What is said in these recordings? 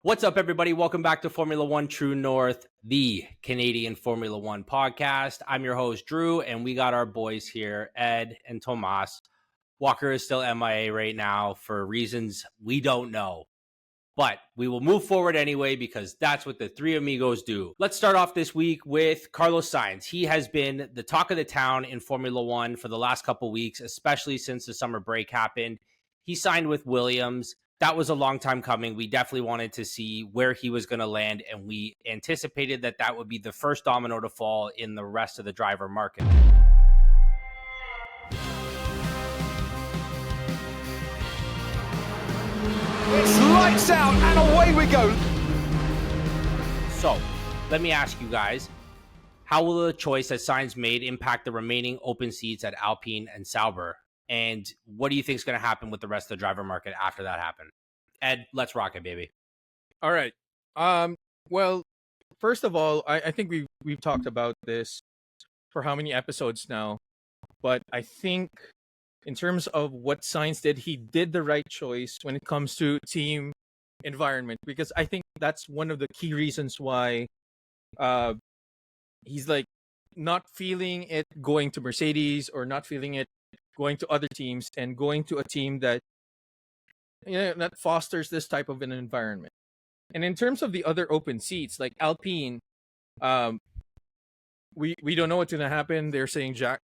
What's up, everybody? Welcome back to Formula One True North, the Canadian Formula One podcast. I'm your host, Drew, and we got our boys here, Ed and Tomas. Walker is still MIA right now for reasons we don't know, but we will move forward anyway because that's what the three amigos do. Let's start off this week with Carlos Sainz. He has been the talk of the town in Formula One for the last couple weeks, especially since the summer break happened. He signed with Williams. That was a long time coming. We definitely wanted to see where he was going to land, and we anticipated that that would be the first domino to fall in the rest of the driver market. It's lights out and away we go. So, let me ask you guys, how will the choice that Sainz made impact the remaining open seats at Alpine and Sauber? And what do you think is going to happen with the rest of the driver market after that happens? Ed, let's rock it, baby. All right. Well, first of all, I think we've talked about this for how many episodes now, but I think in terms of what Sainz did, he did the right choice when it comes to team environment, because I think that's one of the key reasons why he's like not feeling it going to Mercedes or not feeling it going to other teams and going to a team that that fosters this type of an environment. And in terms of the other open seats, like Alpine, we don't know what's gonna happen. They're saying Jack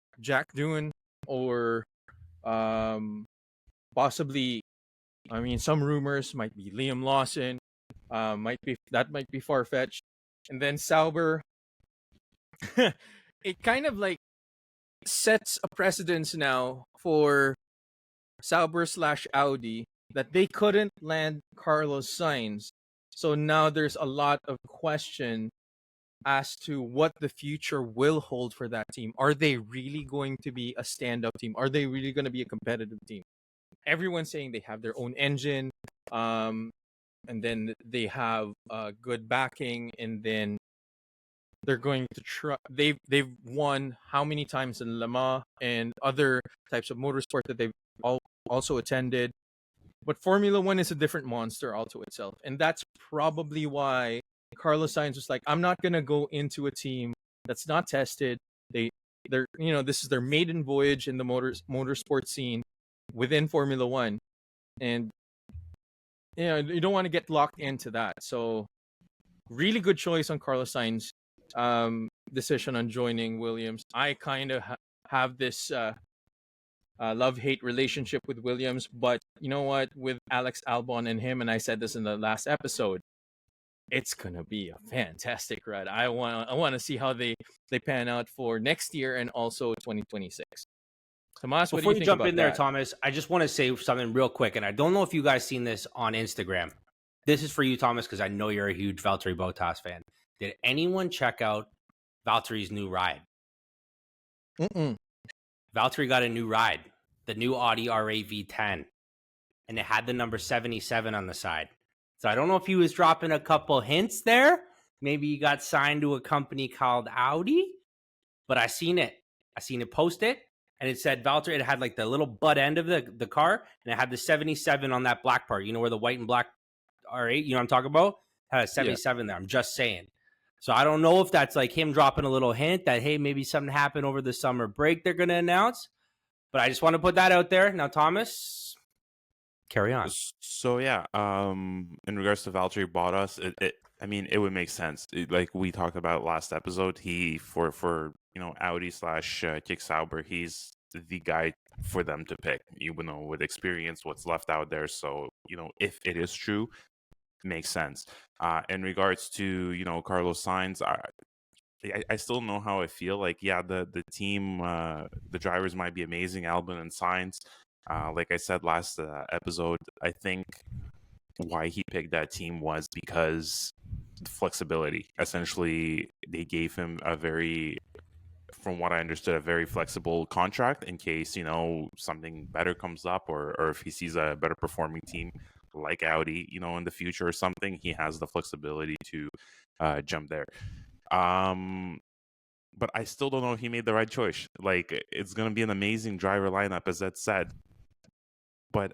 Doohan or possibly, I mean, some rumors might be Liam Lawson. Might be far fetched. And then Sauber, it kind of like sets a precedence now for Sauber / Audi that they couldn't land Carlos Sainz. So now there's a lot of question as to what the future will hold for that team. Are they really going to be a stand-up team? Are they really going to be a competitive team? Everyone's saying they have their own engine, and then they have good backing, and then they're going to try. They've won how many times in Le Mans and other types of motorsport that they've also attended. But Formula One is a different monster all to itself, and that's probably why Carlos Sainz was like, "I'm not gonna go into a team that's not tested. They're this is their maiden voyage in the motorsport scene within Formula One, and you don't want to get locked into that." So, really good choice on Carlos Sainz. Decision on joining Williams. I kind of have this love-hate relationship with Williams, but you know what? With Alex Albon and him, and I said this in the last episode, it's gonna be a fantastic ride. I want to see how they pan out for next year and also 2026. Tomas, what do Before you you think jump about in there, that? Thomas, I just want to say something real quick, and I don't know if you guys seen this on Instagram. This is for you, Thomas, because I know you're a huge Valtteri Bottas fan. Did anyone check out Valtteri's new ride? Valtteri got a new ride, the new Audi R8 V10, and it had the number 77 on the side. So I don't know if he was dropping a couple hints there. Maybe he got signed to a company called Audi, but I seen it posted, and it said Valtteri. It had like the little butt end of the car, and it had the 77 on that black part. You know where the white and black R8, you know what I'm talking about? It had a 77 there. I'm just saying. So I don't know if that's like him dropping a little hint that, hey, maybe something happened over the summer break they're going to announce. But I just want to put that out there. Now, Thomas, carry on. So yeah, in regards to Valtteri Bottas, it would make sense. Like we talked about last episode, he for Audi / Kick Sauber, he's the guy for them to pick. Even though with experience, what's left out there. So if it is true, makes sense. In regards to Carlos Sainz, I still know how I feel. Like, yeah, the team, the drivers might be amazing, Albon and Sainz. Like I said last episode, I think why he picked that team was because flexibility. Essentially, they gave him from what I understood, a very flexible contract in case something better comes up, or if he sees a better performing team like Audi, in the future or something, he has the flexibility to jump there. But I still don't know if he made the right choice. Like, it's going to be an amazing driver lineup, as Ed said. But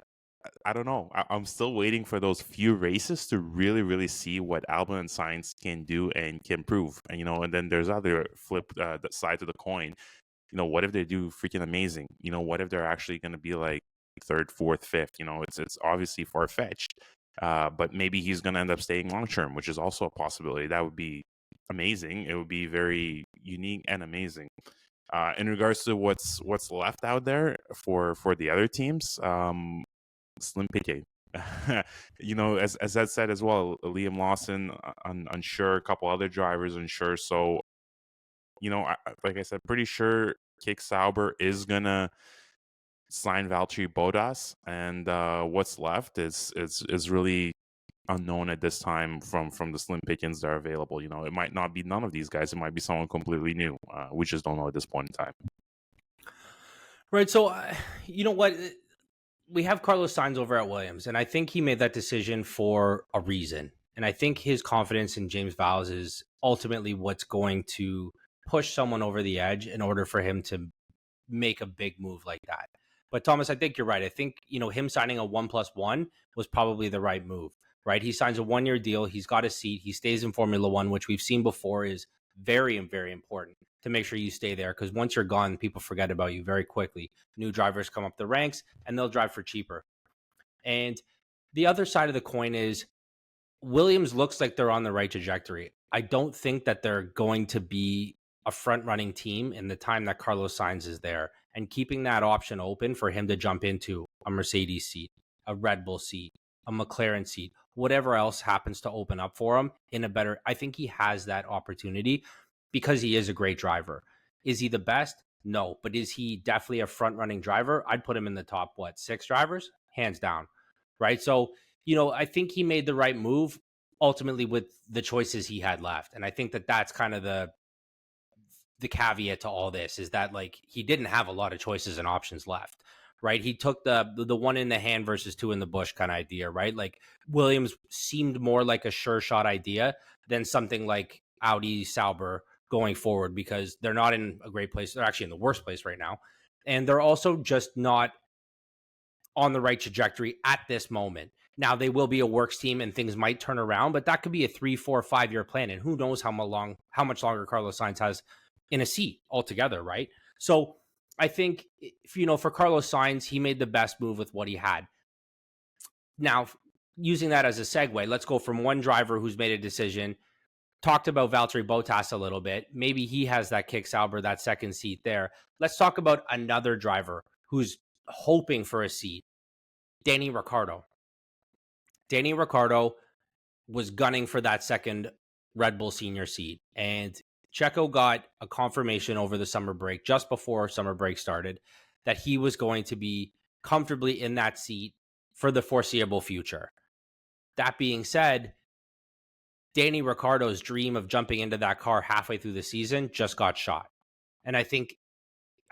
I don't know. I'm still waiting for those few races to really, really see what Albon and Sainz can do and can prove. And and then there's other flip the side to the coin. What if they do freaking amazing? What if they're actually going to be like third, fourth, fifth? It's obviously far fetched, but maybe he's going to end up staying long term, which is also a possibility. That would be amazing. It would be very unique and amazing. In regards to what's left out there for the other teams, slim picking. As Ed said as well, Liam Lawson unsure, a couple other drivers unsure. So, like I said, pretty sure Kick Sauber is gonna sign Valtteri Bottas, and what's left is really unknown at this time from the slim pickings that are available. It might not be none of these guys. It might be someone completely new. We just don't know at this point in time. Right. So, you know what? We have Carlos Sainz over at Williams, and I think he made that decision for a reason. And I think his confidence in James Vowles is ultimately what's going to push someone over the edge in order for him to make a big move like that. But Thomas, I think you're right. I think, him signing a 1+1 was probably the right move, right? He signs a 1-year deal. He's got a seat. He stays in Formula One, which we've seen before is very, very important to make sure you stay there. Because once you're gone, people forget about you very quickly. New drivers come up the ranks and they'll drive for cheaper. And the other side of the coin is Williams looks like they're on the right trajectory. I don't think that they're going to be a front-running team in the time that Carlos Sainz is there, and keeping that option open for him to jump into a Mercedes seat, a Red Bull seat, a McLaren seat, whatever else happens to open up for him I think he has that opportunity because he is a great driver. Is he the best? No, but is he definitely a front-running driver? I'd put him in the top, 6 drivers? Hands down, right? So, I think he made the right move ultimately with the choices he had left. And I think that that's kind of the caveat to all this is that he didn't have a lot of choices and options left, right? He took the one in the hand versus two in the bush kind of idea, right? Williams seemed more like a sure shot idea than something like Audi, Sauber going forward, because they're not in a great place. They're actually in the worst place right now. And they're also just not on the right trajectory at this moment. Now they will be a works team and things might turn around, but that could be a 3, 4, 5-year plan. And who knows how much longer Carlos Sainz has in a seat altogether, right? So I think, for Carlos Sainz, he made the best move with what he had. Now, using that as a segue, let's go from one driver who's made a decision, talked about Valtteri Bottas a little bit. Maybe he has that Kick Sauber, that second seat there. Let's talk about another driver who's hoping for a seat, Danny Ricciardo. Danny Ricciardo was gunning for that second Red Bull senior seat, and Checo got a confirmation over the summer break, just before summer break started, that he was going to be comfortably in that seat for the foreseeable future. That being said, Danny Ricciardo's dream of jumping into that car halfway through the season just got shot. And I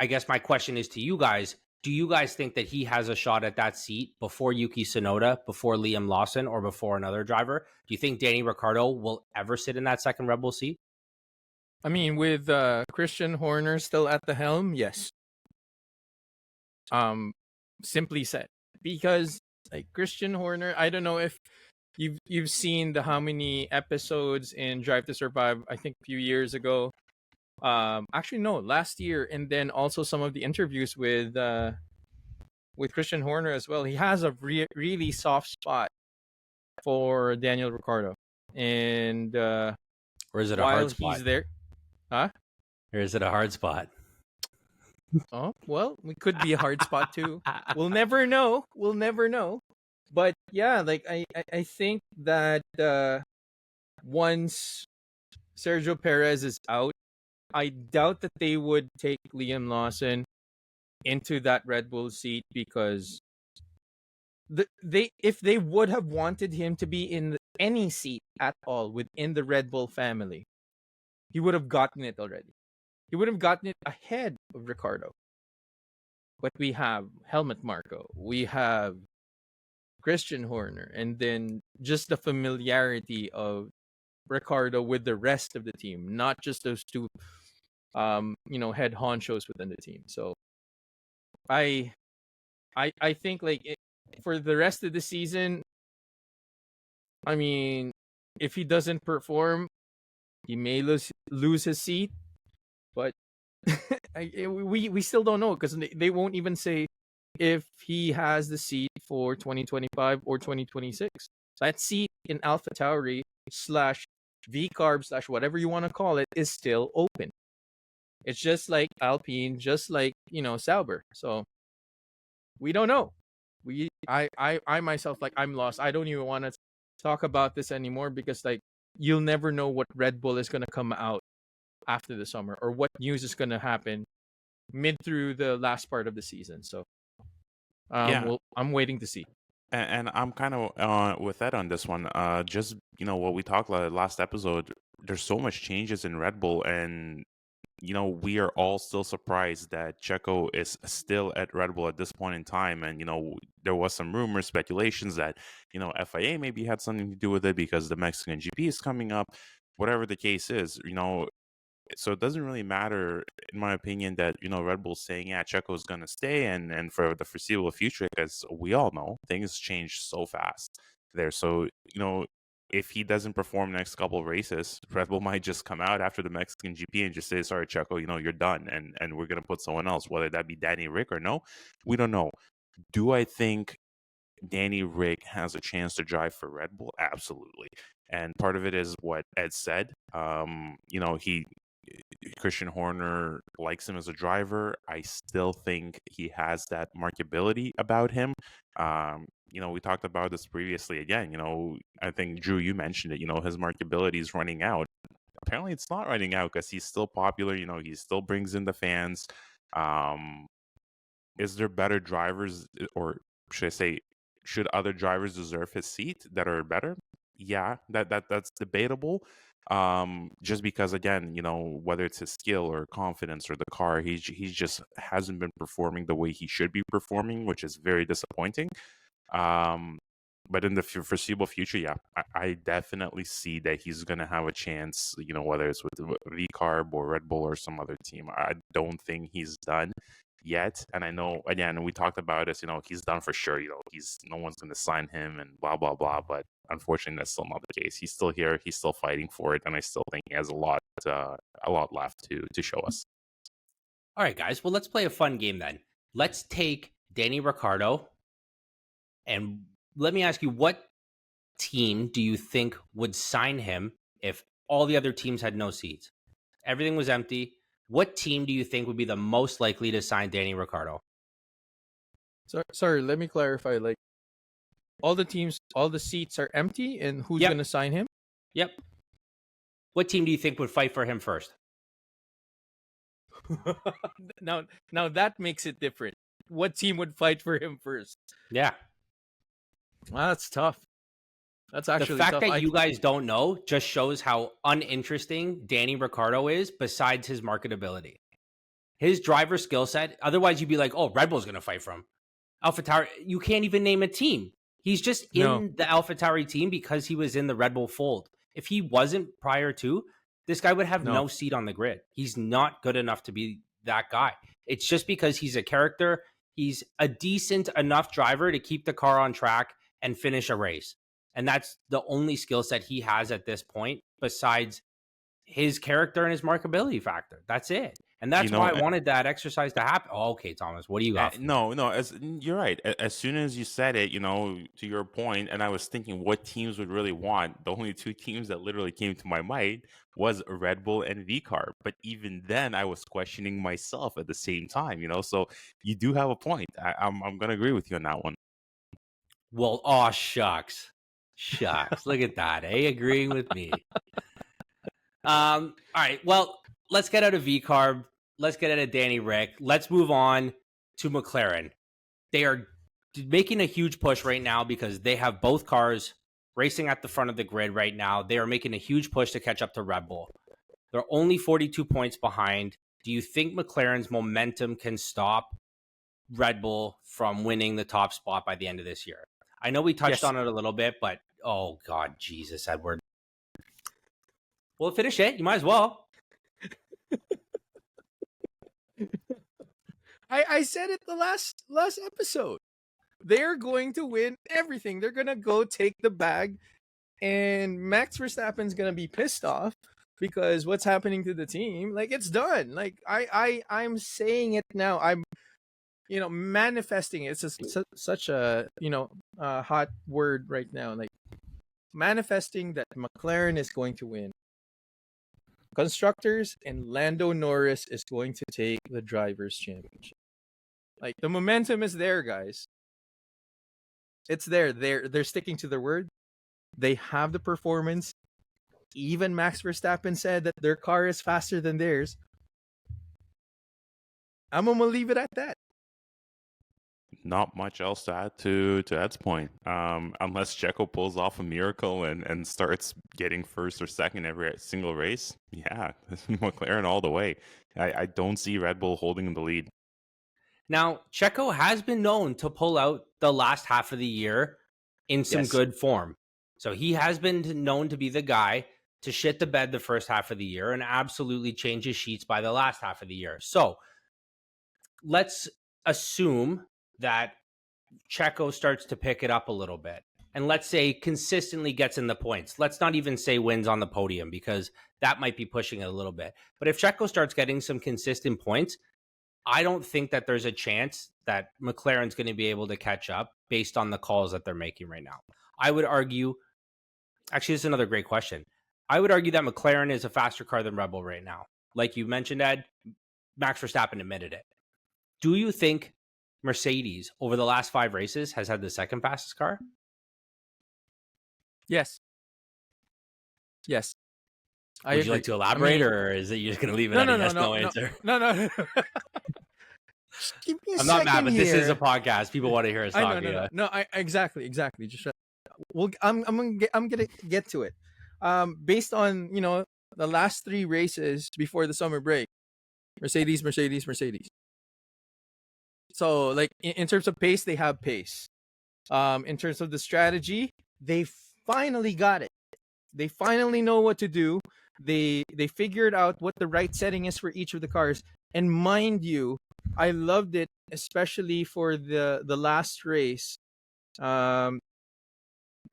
guess my question is to you guys, do you guys think that he has a shot at that seat before Yuki Tsunoda, before Liam Lawson, or before another driver? Do you think Danny Ricciardo will ever sit in that second Red Bull seat? I mean, with Christian Horner still at the helm, yes. Simply said, because Christian Horner, I don't know if you've seen how many episodes in Drive to Survive. I think a few years ago. Actually, no, last year, and then also some of the interviews with Christian Horner as well. He has a really soft spot for Daniel Ricciardo, and or is it a hard spot? He's there, huh? Or is it a hard spot? Oh, well, it could be a hard spot too. We'll never know. But yeah, I think that once Sergio Perez is out, I doubt that they would take Liam Lawson into that Red Bull seat, because if they would have wanted him to be in any seat at all within the Red Bull family, he would have gotten it already. He would have gotten it ahead of Ricciardo. But we have Helmut Marko, we have Christian Horner, and then just the familiarity of Ricciardo with the rest of the team, not just those two head honchos within the team. So I think for the rest of the season, I mean, if he doesn't perform, he may lose his seat. But we still don't know because they won't even say if he has the seat for 2025 or 2026. So that seat in AlphaTauri slash VCarb slash whatever you want to call it is still open. It's just like Alpine, just like Sauber. So we don't know. I myself, like, I'm lost. I don't even want to talk about this anymore because like you'll never know what Red Bull is going to come out after the summer or what news is going to happen mid through the last part of the season. So I'm waiting to see. And I'm kind of with that on this one. Just what we talked about last episode. There's so much changes in Red Bull, and we are all still surprised that Checo is still at Red Bull at this point in time. And there was some rumors, speculations that FIA maybe had something to do with it because the Mexican GP is coming up. Whatever the case is, so it doesn't really matter, in my opinion, that Red Bull's saying, yeah, Checo's gonna stay and for the foreseeable future, because we all know things change so fast there. So if he doesn't perform next couple of races, Red Bull might just come out after the Mexican GP and just say, sorry, Checo, you're done, and we're gonna put someone else, whether that be Danny Rick or no, we don't know. Do I think Danny Rick has a chance to drive for Red Bull? Absolutely. And part of it is what Ed said. Christian Horner likes him as a driver. I still think he has that marketability about him. We talked about this previously again. I think, Drew, you mentioned it. His marketability is running out. Apparently, it's not running out because he's still popular. He still brings in the fans. Is there better drivers, or should I say, should other drivers deserve his seat that are better? Yeah, that's debatable. Just because, again, whether it's his skill or confidence or the car, he just hasn't been performing the way he should be performing, which is very disappointing. But in the foreseeable future, yeah, I definitely see that he's going to have a chance, whether it's with VCarb or Red Bull or some other team. I don't think he's done yet. And I know, again, we talked about this, he's done for sure. No one's going to sign him and blah, blah, blah. But unfortunately, that's still not the case. He's still here. He's still fighting for it. And I still think he has a lot left to show us. All right, guys. Well, let's play a fun game then. Let's take Danny Ricciardo, and let me ask you, what team do you think would sign him if all the other teams had no seats? Everything was empty. What team do you think would be the most likely to sign Danny Ricciardo? Sorry, let me clarify. Like, all the seats are empty, and who's going to sign him? Yep. What team do you think would fight for him first? Now that makes it different. What team would fight for him first? Yeah. Well, that's tough. That's actually the fact tough. that you guys don't know just shows how uninteresting Danny Ricciardo is besides his marketability. His driver skill set, otherwise you'd be like, oh, Red Bull's going to fight for him. AlphaTauri, you can't even name a team. He's just in the AlphaTauri team because he was in the Red Bull fold. If he wasn't prior to, this guy would have no seat on the grid. He's not good enough to be that guy. It's just because he's a character. He's a decent enough driver to keep the car on track and finish a race. And that's the only skill set he has at this point besides his character and his marketability factor. That's it. And that's why I wanted that exercise to happen. Oh, okay, Thomas, what do you got? No, you're right. As soon as you said it, to your point, and I was thinking what teams would really want, the only two teams that literally came to my mind was Red Bull and VCarb. But even then, I was questioning myself at the same time, so you do have a point. I'm going to agree with you on that one. Well, shucks. Look at that, agreeing with me. All right, well, let's get out of VCarb. Let's get out of Danny Rick. Let's move on to McLaren. They are making a huge push right now because they have both cars racing at the front of the grid right now. They are making a huge push to catch up to Red Bull. They're only 42 points behind. Do you think McLaren's momentum can stop Red Bull from winning the top spot by the end of this year? I know we touched on it a little bit, but oh God, Jesus, Edward. Well, finish it. You might as well. I said it the last episode. They're going to win everything. They're gonna go take the bag, and Max Verstappen's gonna be pissed off because what's happening to the team? Like, it's done. Like, I'm saying it now. I'm manifesting it. It's such a hot word right now. Like, manifesting that McLaren is going to win constructors and Lando Norris is going to take the drivers' championship. Like, the momentum is there, guys. It's there. They're sticking to their word. They have the performance. Even Max Verstappen said that their car is faster than theirs. I'm gonna leave it at that. Not much else to add to Ed's point. Unless Checo pulls off a miracle and starts getting first or second every single race, yeah, McLaren all the way. I don't see Red Bull holding the lead. Now, Checo has been known to pull out the last half of the year in some good form. So he has been known to be the guy to shit the bed the first half of the year and absolutely change his sheets by the last half of the year. So let's assume that Checo starts to pick it up a little bit. And let's say consistently gets in the points. Let's not even say wins on the podium because that might be pushing it a little bit. But if Checo starts getting some consistent points, I don't think that there's a chance that McLaren's going to be able to catch up based on the calls that they're making right now. I would argue, actually, this is another great question. I would argue that McLaren is a faster car than Red Bull right now. Like you mentioned, Ed, Max Verstappen admitted it. Do you think Mercedes over the last 5 races has had the second fastest car? Yes. Would you like to elaborate, or is it you're just going to leave it at a no answer? No. Give me a I'm not mad, but here. this is a podcast. People want to hear us talk. Exactly. Just I'm gonna get to it. Based on the last 3 races before the summer break, Mercedes. So, like, in terms of pace, they have pace. In terms of the strategy, they finally got it. They finally know what to do. They figured out what the right setting is for each of the cars. And mind you, I loved it, especially for the last race,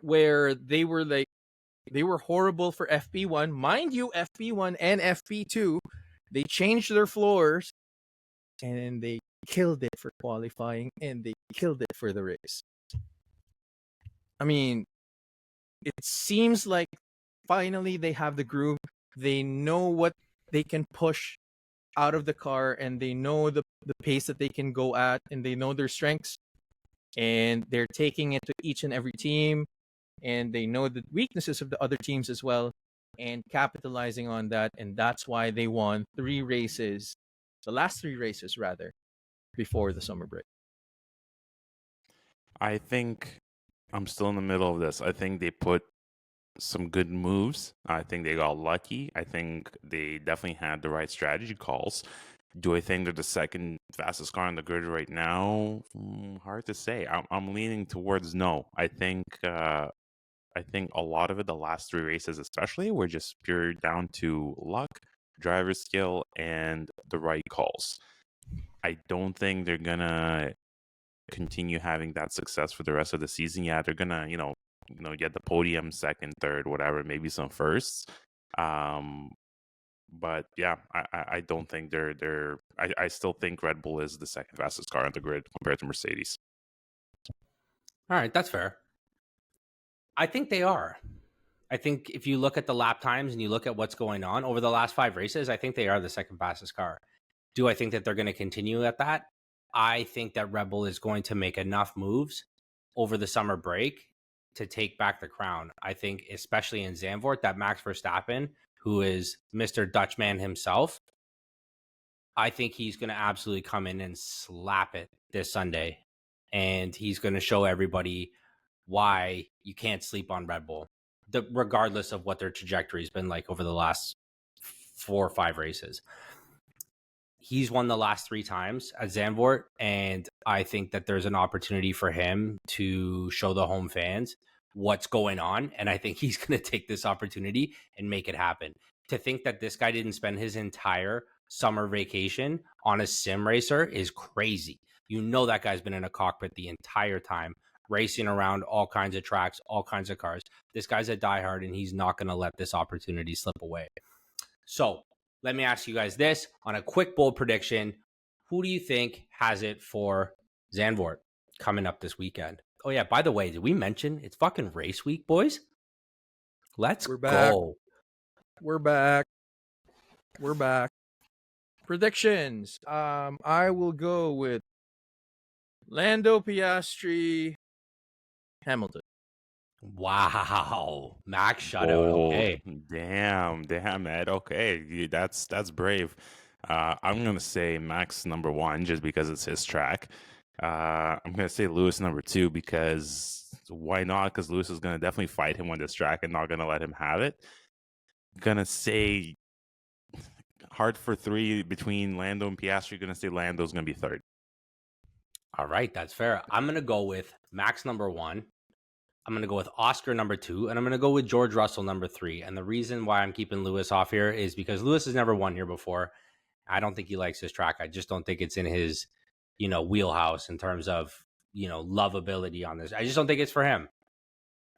where they were horrible for FP1. Mind you, FP1 and FP2, they changed their floors, and they killed it for qualifying, and they killed it for the race. I mean, it seems like finally they have the groove. They know what they can push out of the car, and they know the pace that they can go at, and they know their strengths, and they're taking it to each and every team, and they know the weaknesses of the other teams as well, and capitalizing on that. And that's why they won 3 races, the last 3 races rather, before the summer break. I think I'm still in the middle of this. I think they put some good moves. I think they got lucky. I think they definitely had the right strategy calls. Do I think they're the second fastest car on the grid right now? Hard to say. I'm leaning towards no. I think a lot of it, the last 3 races especially, were just pure down to luck, driver skill, and the right calls. I don't think they're gonna continue having that success for the rest of the season. Yeah, they're gonna, get the podium, second, third, whatever, maybe some firsts. But yeah, I don't think I still think Red Bull is the second fastest car on the grid compared to Mercedes. All right, that's fair. I think they are. I think if you look at the lap times and you look at what's going on over the last 5 races, I think they are the second fastest car. Do I think that they're going to continue at that? I think that Red Bull is going to make enough moves over the summer break to take back the crown. I think, especially in Zandvoort, that Max Verstappen, who is Mr. Dutchman himself, I think he's going to absolutely come in and slap it this Sunday. And he's going to show everybody why you can't sleep on Red Bull, regardless of what their trajectory has been like over the last 4 or 5 races. He's won the last 3 times at Zandvoort, and I think that there's an opportunity for him to show the home fans what's going on, and I think he's going to take this opportunity and make it happen. To think that this guy didn't spend his entire summer vacation on a sim racer is crazy. You know that guy's been in a cockpit the entire time, racing around all kinds of tracks, all kinds of cars. This guy's a diehard, and he's not going to let this opportunity slip away. So let me ask you guys this on a quick bold prediction. Who do you think has it for Zandvoort coming up this weekend? Oh, yeah, by the way, did we mention it's fucking race week, boys? We're back. Go. We're back. Predictions. I will go with Lando, Piastri, Hamilton. Wow, Max shutout. Okay, damn, Ed. Okay, that's brave. I'm gonna say Max number 1 just because it's his track. I'm gonna say Lewis number 2 because why not? Because Lewis is gonna definitely fight him on this track and not gonna let him have it. Gonna say hard for 3 between Lando and Piastri. Gonna say Lando's gonna be 3rd. All right, that's fair. I'm gonna go with Max number 1. I'm going to go with Oscar number 2, and I'm going to go with George Russell number 3. And the reason why I'm keeping Lewis off here is because Lewis has never won here before. I don't think he likes this track. I just don't think it's in his, wheelhouse in terms of, lovability on this. I just don't think it's for him.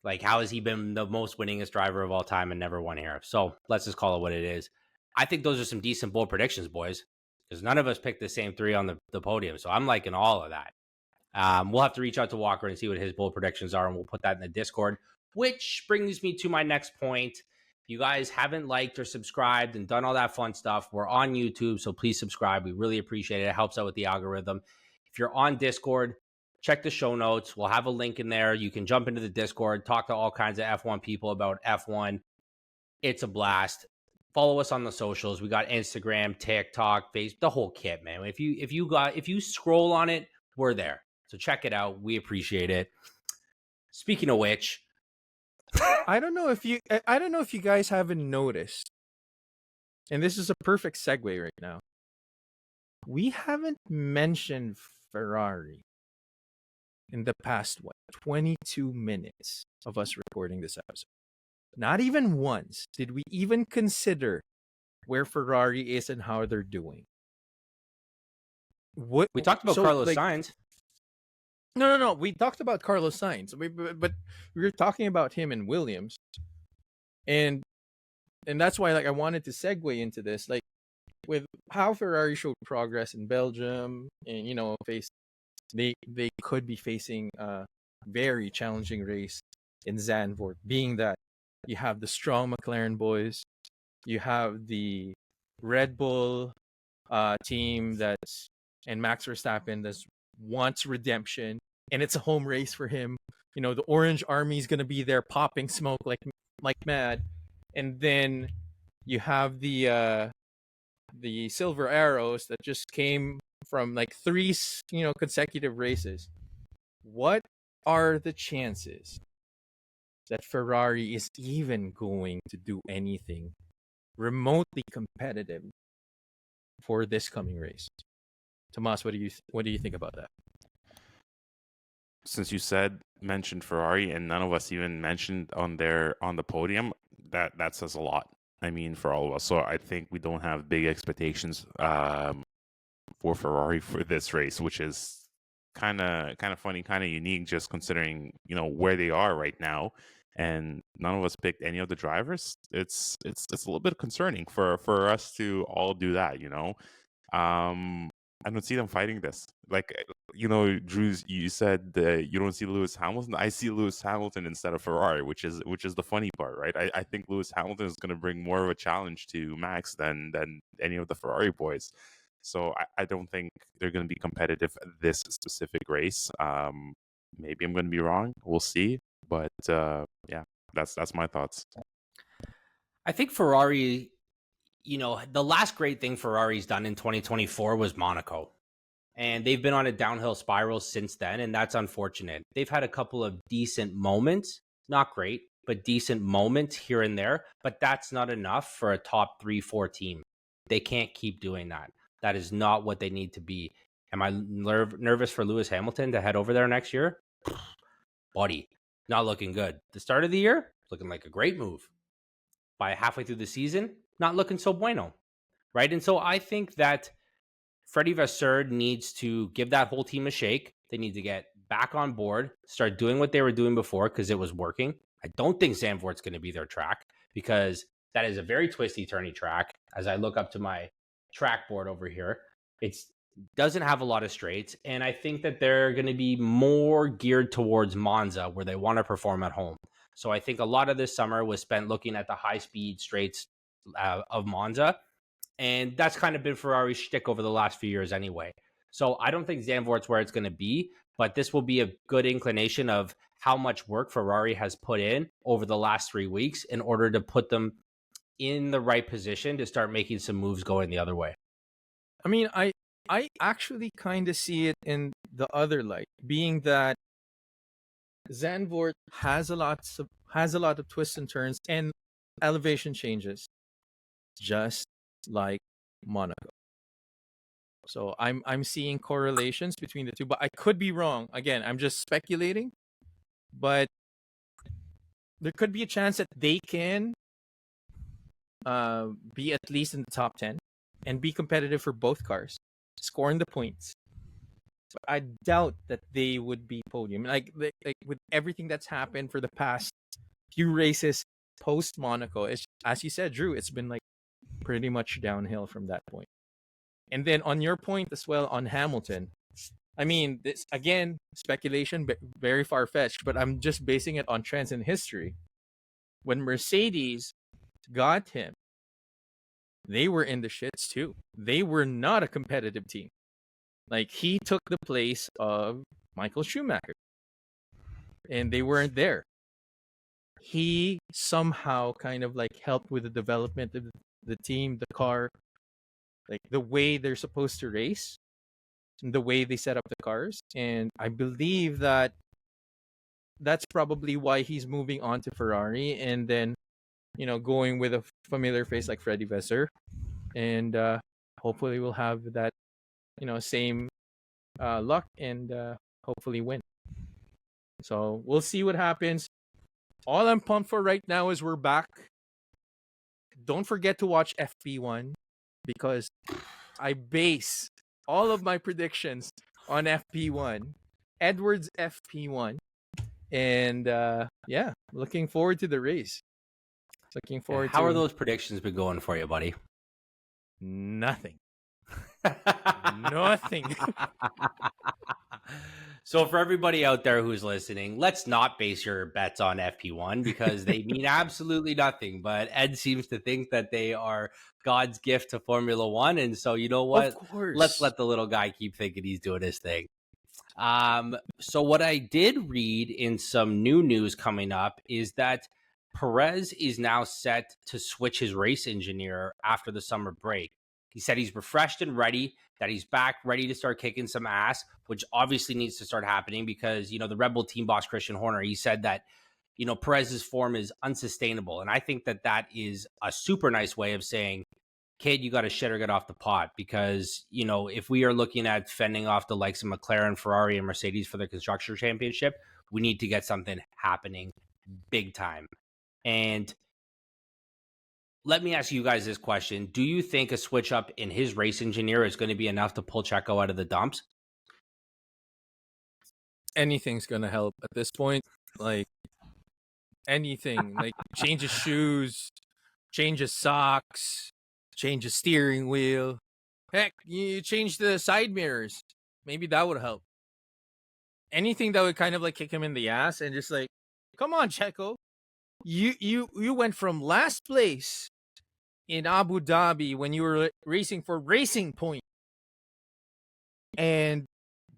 Like, how has he been the most winningest driver of all time and never won here? So let's just call it what it is. I think those are some decent bold predictions, boys, because none of us picked the same 3 on the podium. So I'm liking all of that. We'll have to reach out to Walker and see what his bold predictions are, and we'll put that in the Discord, which brings me to my next point. If you guys haven't liked or subscribed and done all that fun stuff, we're on YouTube, so please subscribe. We really appreciate it. It helps out with the algorithm. If you're on Discord, check the show notes. We'll have a link in there. You can jump into the Discord, talk to all kinds of F1 people about F1. It's a blast. Follow us on the socials. We got Instagram, TikTok, Facebook, the whole kit, man. If you scroll on it, we're there. So check it out. We appreciate it. Speaking of which, I don't know if you guys haven't noticed, and this is a perfect segue right now. We haven't mentioned Ferrari in the past 22 minutes of us recording this episode. Not even once did we even consider where Ferrari is and how they're doing. We talked about Carlos Sainz. No. We talked about Carlos Sainz, but we were talking about him and Williams, and that's why I wanted to segue into this, with how Ferrari showed progress in Belgium, and they could be facing a very challenging race in Zandvoort, being that you have the strong McLaren boys, you have the Red Bull team and Max Verstappen that wants redemption, and it's a home race for him. The Orange Army is going to be there popping smoke like mad. And then you have the Silver Arrows that just came from 3 consecutive races. What are the chances that Ferrari is even going to do anything remotely competitive for this coming race? Tomas, what do you think about that? Since you mentioned Ferrari and none of us even mentioned on the podium, that says a lot. I mean, for all of us. So I think we don't have big expectations for Ferrari for this race, which is kind of funny, kind of unique, just considering where they are right now. And none of us picked any of the drivers. It's a little bit concerning for us to all do that. I don't see them fighting this. Drew, you said that you don't see Lewis Hamilton. I see Lewis Hamilton instead of Ferrari, which is the funny part, right? I think Lewis Hamilton is going to bring more of a challenge to Max than any of the Ferrari boys. So I don't think they're going to be competitive this specific race. Maybe I'm going to be wrong. We'll see. But yeah, that's my thoughts. I think Ferrari, the last great thing Ferrari's done in 2024 was Monaco. And they've been on a downhill spiral since then, and that's unfortunate. They've had a couple of decent moments, not great, but decent moments here and there. But that's not enough for a top 3-4 team. They can't keep doing that. That is not what they need to be. Am I nervous for Lewis Hamilton to head over there next year? Buddy, not looking good. The start of the year, looking like a great move. By halfway through the season, not looking so bueno, right? And so I think that Freddie Vasseur needs to give that whole team a shake. They need to get back on board, start doing what they were doing before because it was working. I don't think Zandvoort's going to be their track because that is a very twisty, turny track. As I look up to my track board over here, it doesn't have a lot of straights. And I think that they're going to be more geared towards Monza where they want to perform at home. So I think a lot of this summer was spent looking at the high-speed straights of Monza. And that's kind of been Ferrari's shtick over the last few years anyway. So I don't think Zandvoort's where it's going to be, but this will be a good inclination of how much work Ferrari has put in over the last 3 weeks in order to put them in the right position to start making some moves going the other way. I mean, I actually kind of see it in the other light, being that Zandvoort has a lot of twists and turns and elevation changes, just like Monaco. So I'm seeing correlations between the two, but I could be wrong. Again, I'm just speculating, but there could be a chance that they can be at least in the top 10 and be competitive for both cars, scoring the points. But I doubt that they would be podium. Like with everything that's happened for the past few races post Monaco, it's, as you said, Drew, it's been like pretty much downhill from that point. And then on your point as well on Hamilton, I mean, this again, speculation, but very far-fetched, but I'm just basing it on trends in history. When Mercedes got him, they were in the shits too. They were not a competitive team. Like, he took the place of Michael Schumacher, and they weren't there. He somehow kind of like helped with the development of the team, the car, like the way they're supposed to race, and the way they set up the cars. And I believe that that's probably why he's moving on to Ferrari and then, you know, going with a familiar face like Freddie Vasseur. And hopefully we'll have that, you know, same luck and hopefully win. So we'll see what happens. All I'm pumped for right now is we're back. Don't forget to watch FP1 because I base all of my predictions on FP1, Edwards FP1. And yeah, looking forward to the race. Looking forward How to are those predictions been going for you, buddy? nothing. Nothing. So for everybody out there who's listening, let's not base your bets on FP1 because they mean absolutely nothing. But Ed seems to think that they are God's gift to Formula One. And so, you know what? Of course. Let's let the little guy keep thinking he's doing his thing. So what I did read in some new news coming up is that Perez is now set to switch his race engineer after the summer break. He said he's refreshed and ready, that he's back ready to start kicking some ass, which obviously needs to start happening because, you know, the Red Bull team boss, Christian Horner, he said that, you know, Perez's form is unsustainable. And I think that that is a super nice way of saying, kid, you got to shit or get off the pot because, you know, if we are looking at fending off the likes of McLaren, Ferrari, and Mercedes for the Constructor Championship, we need to get something happening big time. And let me ask you guys this question. Do you think a switch up in his race engineer is going to be enough to pull Checo out of the dumps? Anything's going to help at this point. Like, anything. Like, change his shoes, change his socks, change his steering wheel. Heck, you change the side mirrors. Maybe that would help. Anything that would kind of like kick him in the ass and just like, come on, Checo. You went from last place in Abu Dhabi when you were racing for Racing Point and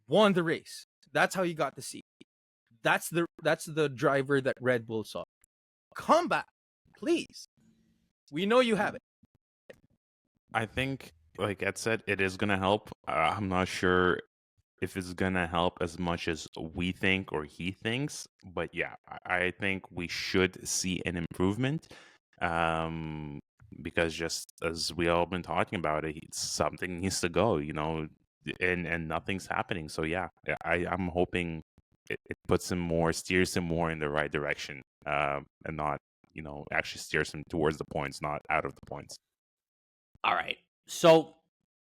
won the race. That's how you got the seat. That's the driver that Red Bull saw. Come back, please. We know you have it. I think, like Ed said, it is going to help. I'm not sure if it's going to help as much as we think or he thinks. But yeah, I think we should see an improvement because just as we all been talking about it, something needs to go, you know, and nothing's happening. So yeah, I'm hoping it puts him more, steers him more in the right direction and not, you know, actually steers him towards the points, not out of the points. All right. So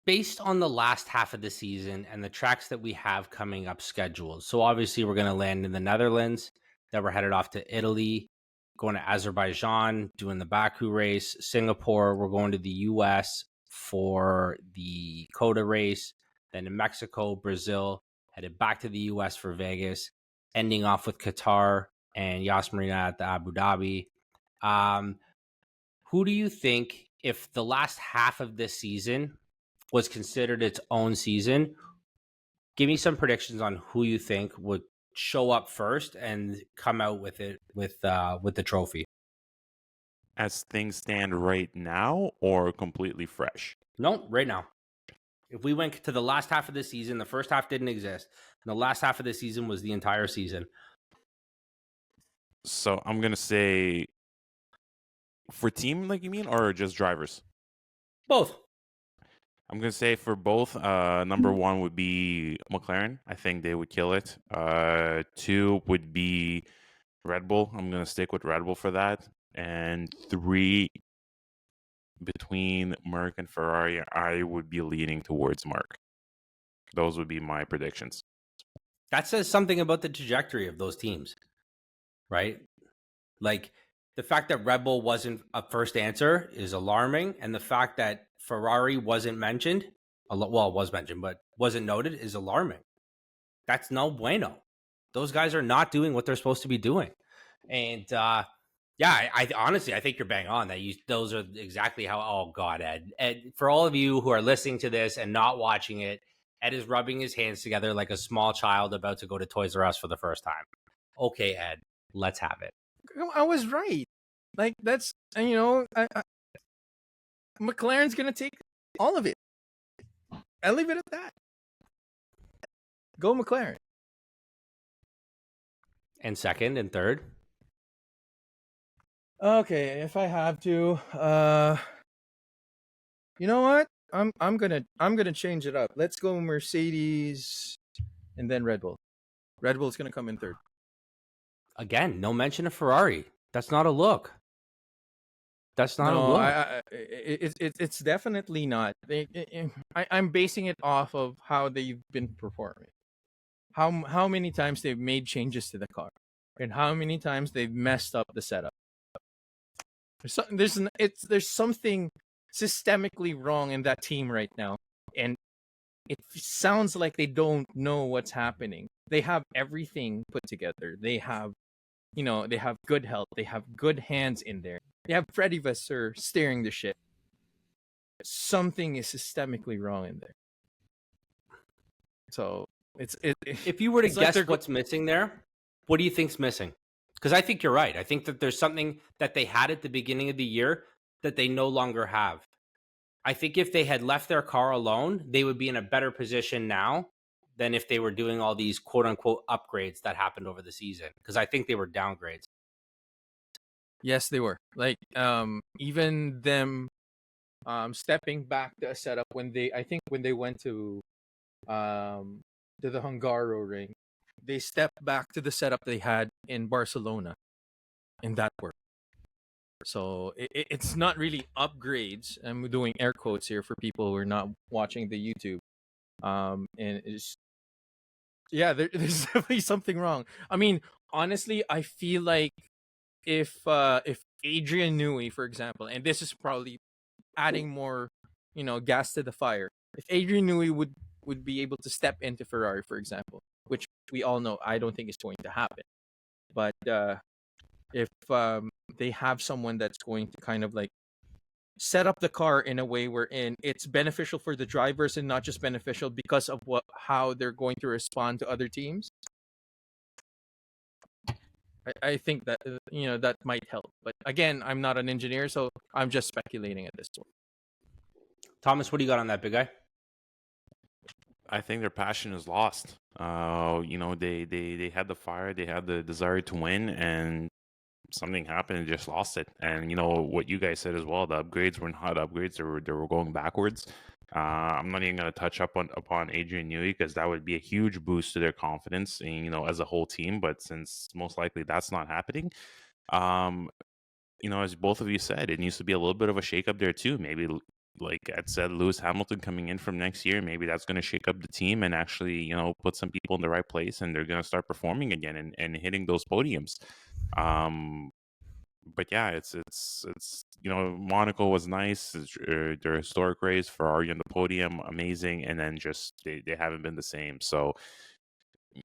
based on the last half of the season and the tracks that we have coming up scheduled. So obviously we're going to land in the Netherlands, then we're headed off to Italy, going to Azerbaijan, doing the Baku race, Singapore, we're going to the US for the COTA race, then in Mexico, Brazil, headed back to the US for Vegas, ending off with Qatar and Yas Marina at the Abu Dhabi. Who do you think, if the last half of this season was considered its own season, give me some predictions on who you think would show up first and come out with it with the trophy? As things stand right now, or completely fresh? No, right now. If we went to the last half of the season, the first half didn't exist. And the last half of the season was the entire season. So I'm gonna say for team, like you mean, or just drivers? Both. I'm gonna say for both. Number one would be McLaren. I think they would kill it. Two would be Red Bull. I'm gonna stick with Red Bull for that. And three, between Merc and Ferrari, I would be leaning towards Merc. Those would be my predictions. That says something about the trajectory of those teams, right? Like, the fact that Red Bull wasn't a first answer is alarming. And the fact that Ferrari wasn't mentioned, well, it was mentioned, but wasn't noted, is alarming. That's no bueno. Those guys are not doing what they're supposed to be doing. And yeah, I honestly, I think you're bang on that. Those are exactly how. Oh God, Ed. For all of you who are listening to this and not watching it, Ed is rubbing his hands together like a small child about to go to Toys R Us for the first time. Okay, Ed, let's have it. I was right. Like, that's, McLaren's gonna take all of it. I'll leave it at that. Go McLaren. And second and third. Okay, if I have to, you know what? I'm gonna change it up. Let's go Mercedes, and then Red Bull. Red Bull's gonna come in third. Again, no mention of Ferrari. That's not a look. That's not a look. It's definitely not. I'm basing it off of how they've been performing. How many times they've made changes to the car, and how many times they've messed up the setup. There's something systemically wrong in that team right now, and it sounds like they don't know what's happening. They have everything put together. They have, they have good health. They have good hands in there. They have Freddie Vasseur steering the ship. Something is systemically wrong in there. So if you were to guess what's missing there, what do you think's missing? Because I think you're right. I think that there's something that they had at the beginning of the year that they no longer have. I think if they had left their car alone, they would be in a better position now than if they were doing all these quote unquote upgrades that happened over the season. Because I think they were downgrades. Yes, they were. Like, even them stepping back to a setup when they went to the Hungaro ring, they stepped back to the setup they had in Barcelona, and that worked. So it's not really upgrades. I'm doing air quotes here for people who are not watching the YouTube. And it's, yeah, there's definitely something wrong. I mean, honestly, I feel like if Adrian Newey, for example, and this is probably adding more, gas to the fire. If Adrian Newey would be able to step into Ferrari, for example, which we all know I don't think is going to happen, but if they have someone that's going to kind of like set up the car in a way wherein it's beneficial for the drivers and not just beneficial because of how they're going to respond to other teams, I think that that might help. But again, I'm not an engineer, so I'm just speculating at this point. Thomas, what do you got on that, big guy? I think their passion is lost. They had the fire, they had the desire to win, and something happened and just lost it. And what you guys said as well, the upgrades were not upgrades; they were going backwards. I'm not even going to touch upon Adrian Newey because that would be a huge boost to their confidence, as a whole team. But since most likely that's not happening, as both of you said, it needs to be a little bit of a shakeup there too. Maybe like Ed said, Lewis Hamilton coming in from next year, maybe that's going to shake up the team and actually, put some people in the right place, and they're going to start performing again and hitting those podiums. But yeah, it's Monaco was nice. Their historic race, Ferrari on the podium, amazing, and then just they haven't been the same. So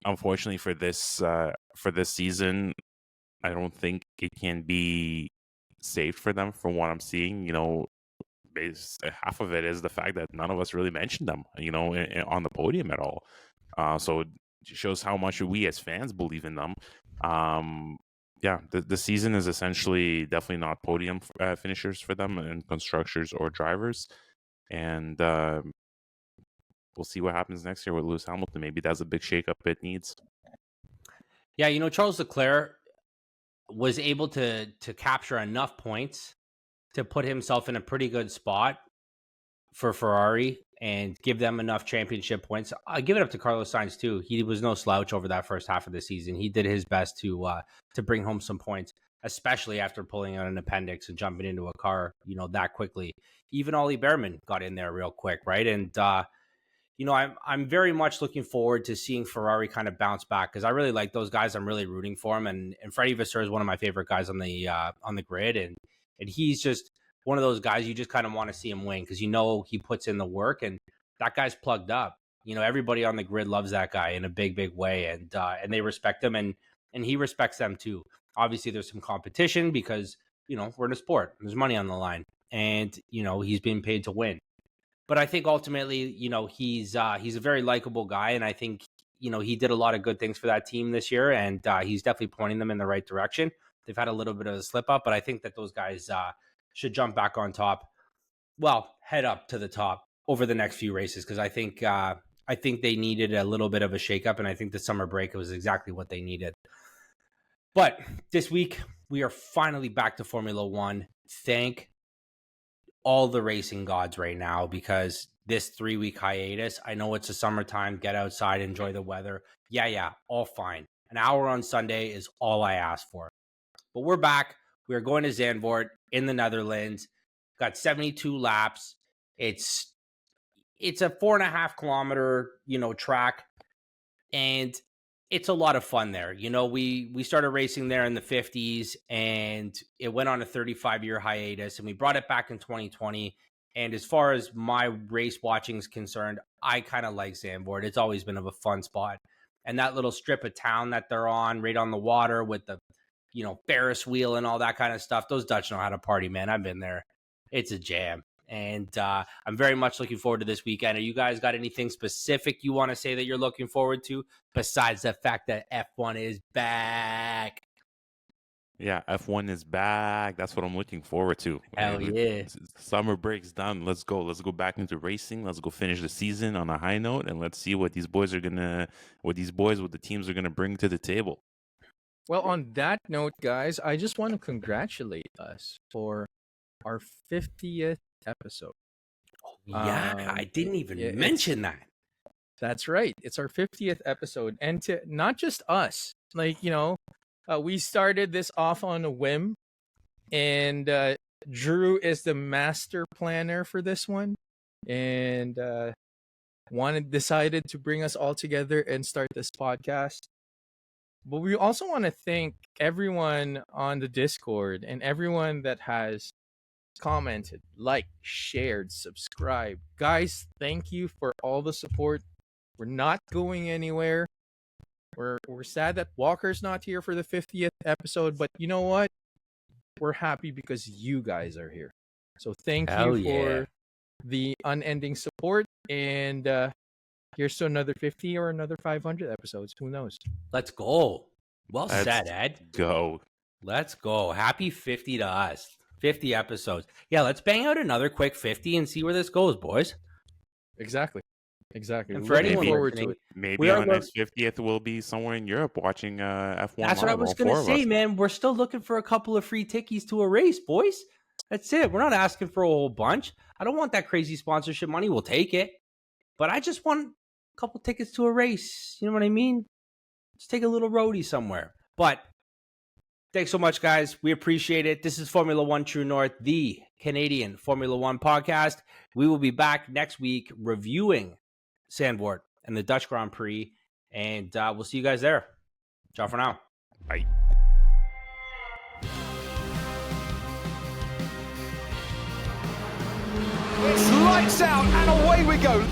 unfortunately for this season, I don't think it can be saved for them from what I'm seeing. Half of it is the fact that none of us really mentioned them, on the podium at all. So it shows how much we as fans believe in them. Yeah, the season is essentially definitely not podium finishers for them and constructors or drivers. And we'll see what happens next year with Lewis Hamilton. Maybe that's a big shakeup it needs. Yeah, Charles Leclerc was able to capture enough points to put himself in a pretty good spot for Ferrari and give them enough championship points. I give it up to Carlos Sainz too. He was no slouch over that first half of the season. He did his best to bring home some points, especially after pulling out an appendix and jumping into a car, that quickly. Even Ollie Behrman got in there real quick, right? And I'm very much looking forward to seeing Ferrari kind of bounce back, because I really like those guys. I'm really rooting for them, and Freddie Vasseur is one of my favorite guys on the grid, and he's just one of those guys you just kind of want to see him win, because he puts in the work, and that guy's plugged up. Everybody on the grid loves that guy in a big way, and they respect him, and he respects them too. Obviously, there's some competition because we're in a sport. There's money on the line, and he's being paid to win. But I think ultimately, he's a very likable guy, and I think he did a lot of good things for that team this year, and he's definitely pointing them in the right direction. They've had a little bit of a slip up, but I think that those guys should jump back on top. Well, head up to the top over the next few races, because I think they needed a little bit of a shakeup, and I think the summer break was exactly what they needed. But this week we are finally back to Formula One. Thank all the racing gods right now, because this 3-week hiatus, I know it's a summertime, get outside, enjoy the weather. Yeah, all fine. An hour on Sunday is all I ask for. But we're back. We're going to Zandvoort in the Netherlands. Got 72 laps. It's a 4.5 kilometer, track, and it's a lot of fun there. We started racing there in the 50s, and it went on a 35-year hiatus, and we brought it back in 2020. And as far as my race watching is concerned, I kind of like Zandvoort. It's always been a fun spot. And that little strip of town that they're on, right on the water with the, Ferris wheel and all that kind of stuff. Those Dutch know how to party, man. I've been there. It's a jam. And I'm very much looking forward to this weekend. Are you guys got anything specific you want to say that you're looking forward to, besides the fact that F1 is back? Yeah, F1 is back. That's what I'm looking forward to. Hell yeah. Summer break's done. Let's go. Let's go back into racing. Let's go finish the season on a high note, and let's see what these boys with the teams are gonna bring to the table. Well, on that note, guys, I just want to congratulate us for our 50th episode. Yeah, I didn't even mention that. That's right. It's our 50th episode. And to not just us, we started this off on a whim, and Drew is the master planner for this one, and decided to bring us all together and start this podcast. But we also want to thank everyone on the Discord and everyone that has commented, liked, shared, subscribed. Guys, thank you for all the support. We're not going anywhere. We're sad that Walker's not here for the 50th episode, but you know what? We're happy because you guys are here. So thank you for the unending support, and here's to another 50 or another 500 episodes. Who knows? Let's go. Well said, Ed. Go. Let's go. Happy 50 to us. 50 episodes. Yeah, let's bang out another quick 50 and see where this goes, boys. Exactly. And for anyone forward to it. Maybe on the next 50th we'll be somewhere in Europe watching F1. That's what I was going to say, man. We're still looking for a couple of free tickies to a race, boys. That's it. We're not asking for a whole bunch. I don't want that crazy sponsorship money. We'll take it. But I just want a couple tickets to a race. You know what I mean? Just take a little roadie somewhere. But Thanks so much, guys. We appreciate it. This is Formula One True North, the Canadian Formula One podcast. We will be back next week reviewing Zandvoort and the Dutch Grand Prix, and we'll see you guys there. Ciao for now. Bye. It's lights out and away we go.